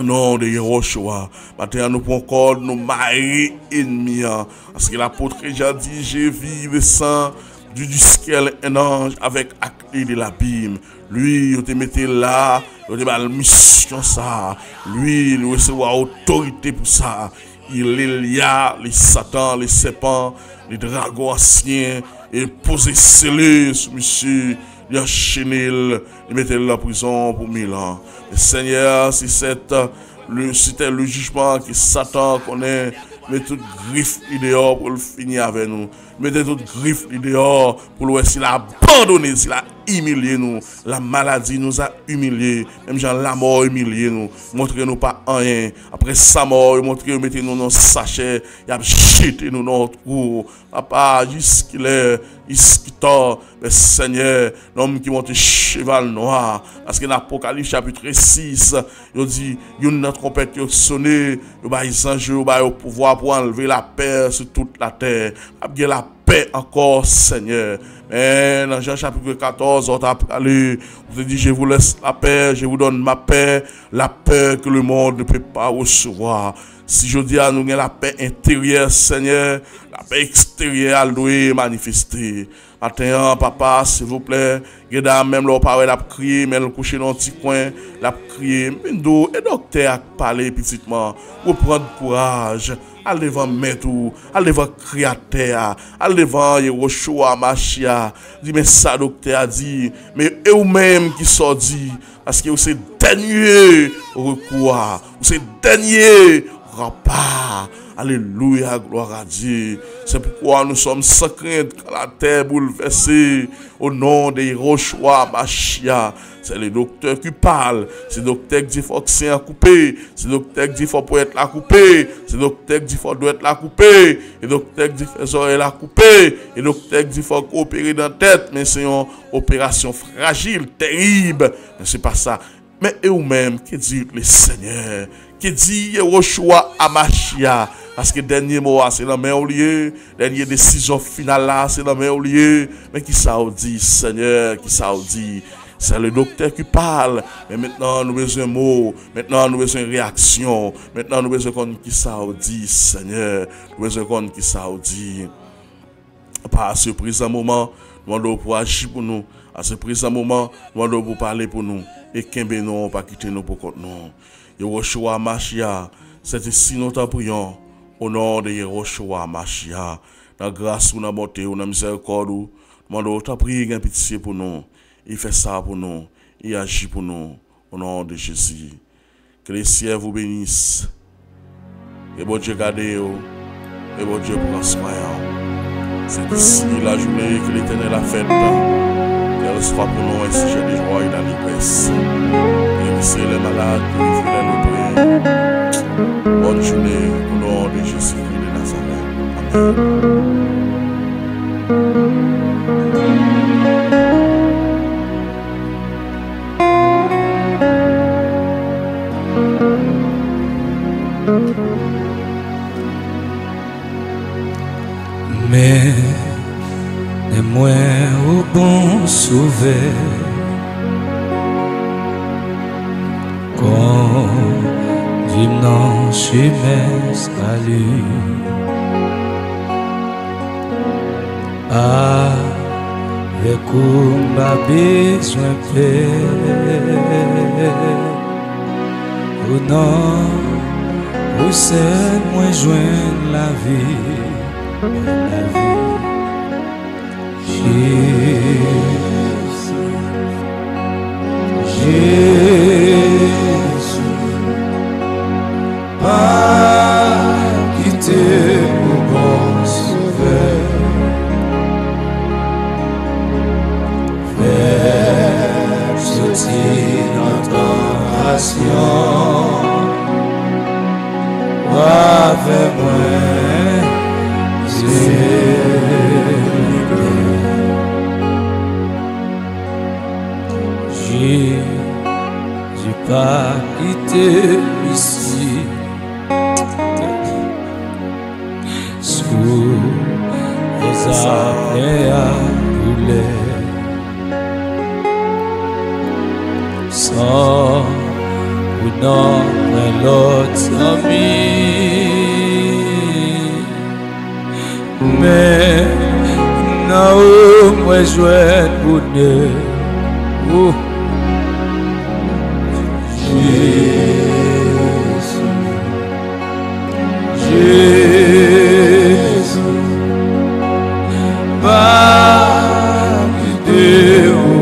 Non de Yehoshua, maintenant nous pouvons encore nous marier ennemis. Parce que l'apôtre Jean dit, j'ai vu le sang du ciel un ange avec acte de l'abîme. Lui, il te mettait là, il te la mission ça. Lui, il recevra autorité pour ça. Il y a les satans, les serpents, les dragons anciens, et posé scellé sur monsieur. Il a enchaîné, il mettait la prison pour 1000 ans. Le Seigneur, si c'était le jugement que Satan connaît, met toute griffe dehors pour le finir avec nous. Mettez toute griffe dehors pour le voir s'il a abandonné, s'il a humilié nous. La maladie nous a humiliés. Même Jean la mort humilié nous. Montrez-nous pas rien. Après sa mort, montrez-nous, mettez-nous dans le sachet. Il a jeté nous dans notre trou. Papa, jusqu'il est, jusqu'il tord, le Seigneur, l'homme qui monte cheval noir. Parce que dans l'Apocalypse chapitre 6, il dit, il y a une trompette qui a sonné, il y a des anges, il y a pouvoir pour enlever la paix sur toute la terre. Il y a la paix encore, Seigneur. Mais dans Jean chapitre 14, on t'a parlé, on te dit, je vous laisse la paix, je vous donne ma paix, la paix que le monde ne peut pas recevoir. Si je dis à nous, la paix intérieure, Seigneur, la paix extérieure, elle doit manifester. Maintenant, papa, s'il vous plaît, regarde même là, parole, la crier, mais le coucher dans un petit coin, la crier, et docteur a parlé petitement, pour prendre courage. Allez devant maître, allez devant créateur, allez devant Yehoshua Mashiach. Dis mais ça docteur a dit, mais eux-mêmes qui sont dit, parce que c'est dernier recours, c'est dernier rempart. Alléluia, gloire à Dieu. C'est pourquoi nous sommes sans crainte quand la terre bouleversée au nom de Yehoshua Mashiach. C'est le docteur qui parle. C'est le docteur qui dit qu'il faut que c'est coupé. C'est le docteur qui dit qu'il faut pour être la coupé. C'est le docteur qui dit qu'il faut doit être la coupé. Et le docteur qui dit qu'il faut la coupé. Et le docteur qui dit qu'il faut opérer dans la tête. Mais c'est une opération fragile, terrible. Mais c'est pas ça. Mais eux-mêmes, qui dit le Seigneur, qui dit Yehoshua Mashiach. Parce que dernier mot, c'est la main au lieu. Dernière décision finale là, c'est la main au lieu. Mais qui ça dit, Seigneur, qui ça dit? C'est le docteur qui parle. Mais maintenant, nous avons besoin de mots. Maintenant, nous avons besoin de réaction. Maintenant, nous avons besoin de qui ça dit, Seigneur. Nous avons besoin de qui ça dit. Par ce présent moment, nous demandons pour agir pour nous. À ce présent moment, nous demandons pour parler pour nous. Et qu'un bénon, pas quitter nous pour contre nous. Yehoshua Mashiach, c'est ici nous t'en prions. Au nom de Yehoshua Mashiach. Dans grâce ou dans bonté ou dans miséricorde, nous demandons t'en prier un pitié pour nous. Il fait ça pour nous. Il agit pour nous. Au nom de Jésus. Que les cieux vous bénissent. Et bon Dieu garde vous. Et bon Dieu prend soin. C'est ici la journée que l'Éternel a faite. Qu'elle soit pour nous un sujet de joie et d'allégresse. Guérissez les malades, purifiez les lépreux. Bonne journée au nom de Jésus-Christ de Nazareth. Amen. Mais moi au bon sauvé, quand non chemin salut, avec où m'a besoin plaire, au nom où c'est moi joindre la vie. Jésus, pas quitter mon bon sauveur, faire sortir notre passion, avec moi. ici. Sous les appelés à brûler. Sans ou non, l'autre ami. Mais non, moi je vais bonheur. Jésus, pas de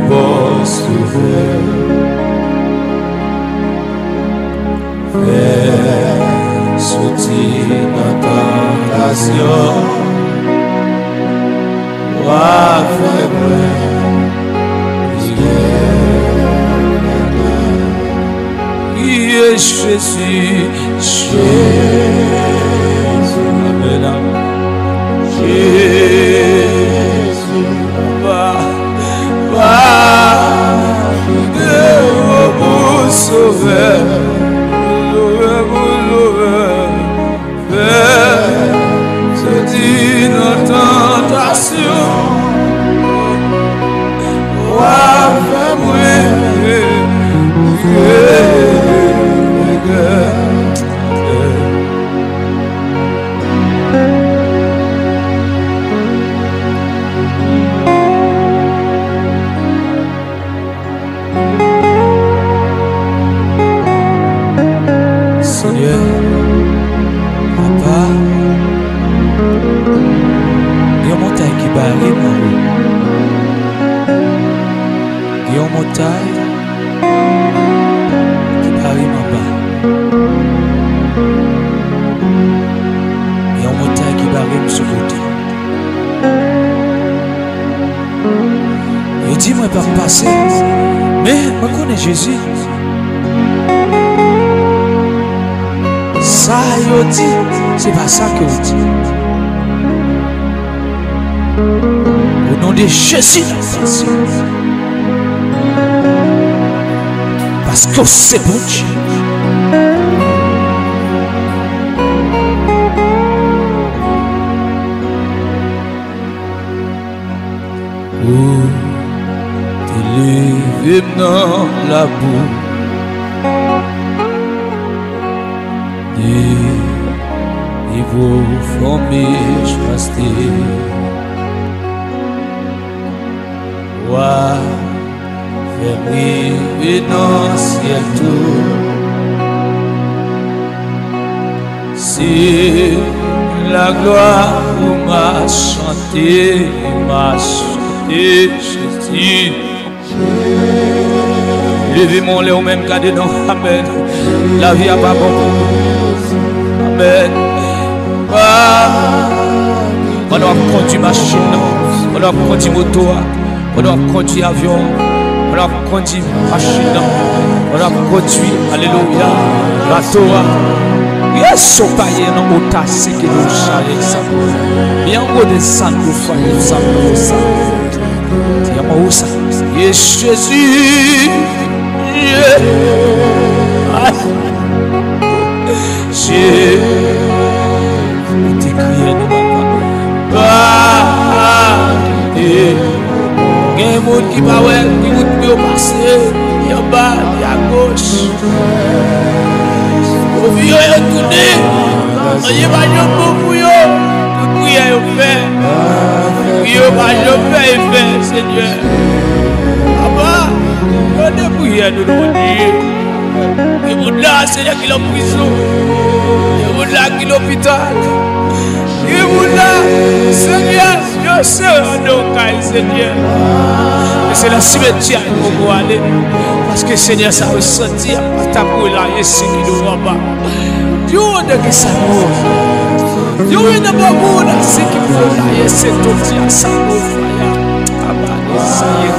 bon souffle, fais sortir notre tentation, wa faible. Jésus, Jésus, Amen. Jésus, va de vous sauver, fais sortir notre tentation, wa faible. Seigneur, Papa, il y a une montagne qui barre en haut. Il y a une montagne qui barre en bas. Il y a une montagne qui barre sur le côté. Il dit, moi, pas passer. Mais je connais Jésus. Ça, il dit, c'est pas ça que vous dites. Au nom de Jésus, parce que c'est bon Dieu. Oh, t'es levé dans la boue. Et vous formez chasteté. Wa fermez dans le ciel tout. C'est la gloire pour m'a chanté, Jésus. Levez mon lait au même cas dedans. Amen. La vie a pas bon. Amen. On doit conduire machine, on doit conduire moto, on doit conduire avion, on doit conduire machine, on doit conduire, alléluia, bateau. Yes, so paye non ota c'est que nous charger ça. Bien haut de ça nous foyer ça nous ça. Tiens moi ça. Yes Jésus. Jésus. T'es crié de papa. Il y a un monde qui va ouais, qui vous peut passer, il y a bas, il y a gauche. Vous voyez retourner, il y a pas de bon pour vous, tout prier au fait. Il y a pas de fait, Seigneur. Papa, on est prié de nous dire. Et vous là, Seigneur, qui est en prison. Et vous là, qui est l'hôpital. Et vous là, Seigneur, je sais nos cas, Seigneur. Et c'est le cimetière où vous aller. Parce que Seigneur, ça veut sentir. Ta boule là, et c'est qui nous voit pas. Dieu, on a que ça mouille. Dieu, on a pas mouille, c'est qui vous là, et c'est tout dit à ça mouille. Ça y est.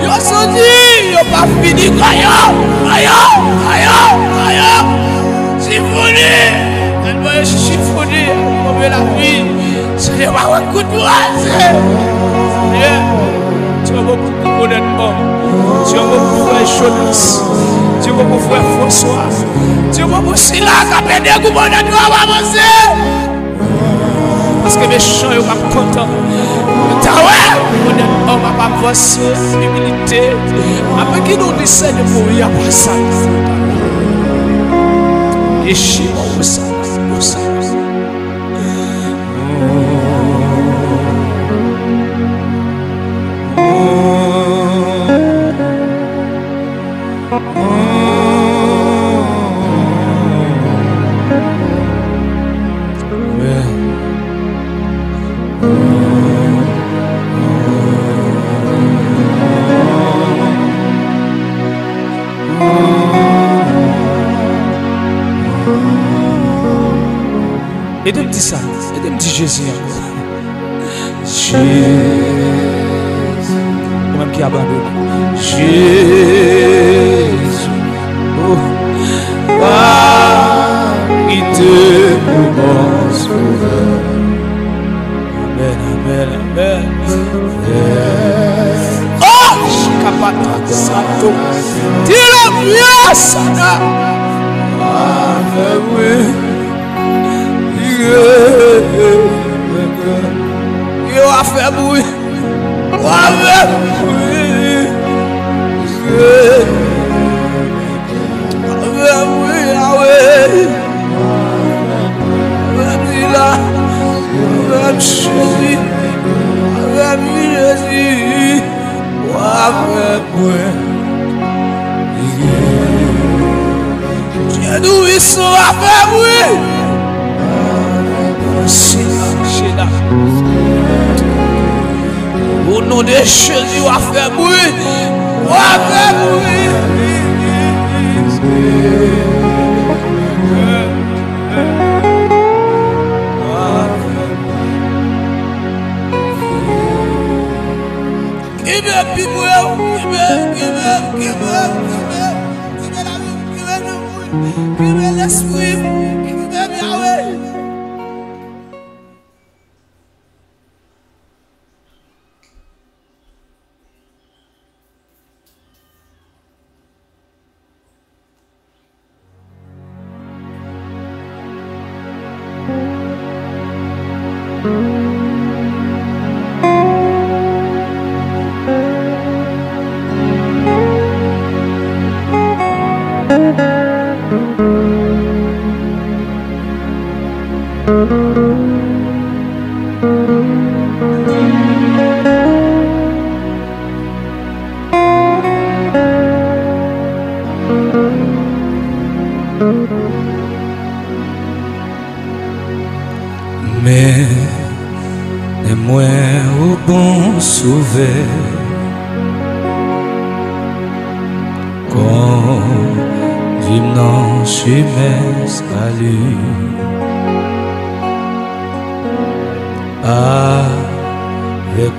Yo senti, yo pas fini. Aïe. Chiffonné. Elle va chiffonner comme la vie. C'est pas un coup de droit. Tu vas beaucoup honnêtement. Dieu pour frère Jonas. Dieu pour frère François. Dieu pour Sila qui a pédé le gouvernement de avancer. Parce que mes chants sont pas contents. On va pas avancer, humilité. Après qui nous décide de mourir après ça. Et chez moi, ça. Et de me dire ça, et de me dire Jésus encore. Jésus, moi-même qui abandonne. Jésus, oh, qui te bon sauveur. Amen, amen, amen. Oh, Shikapata, Santo, dis-le Sana. Oui. You are fait bruit. Au nom de Jésus, on va faire bruit. On va faire bruit. Mais les moins au bon sauver quand vivent dans chemin salut avec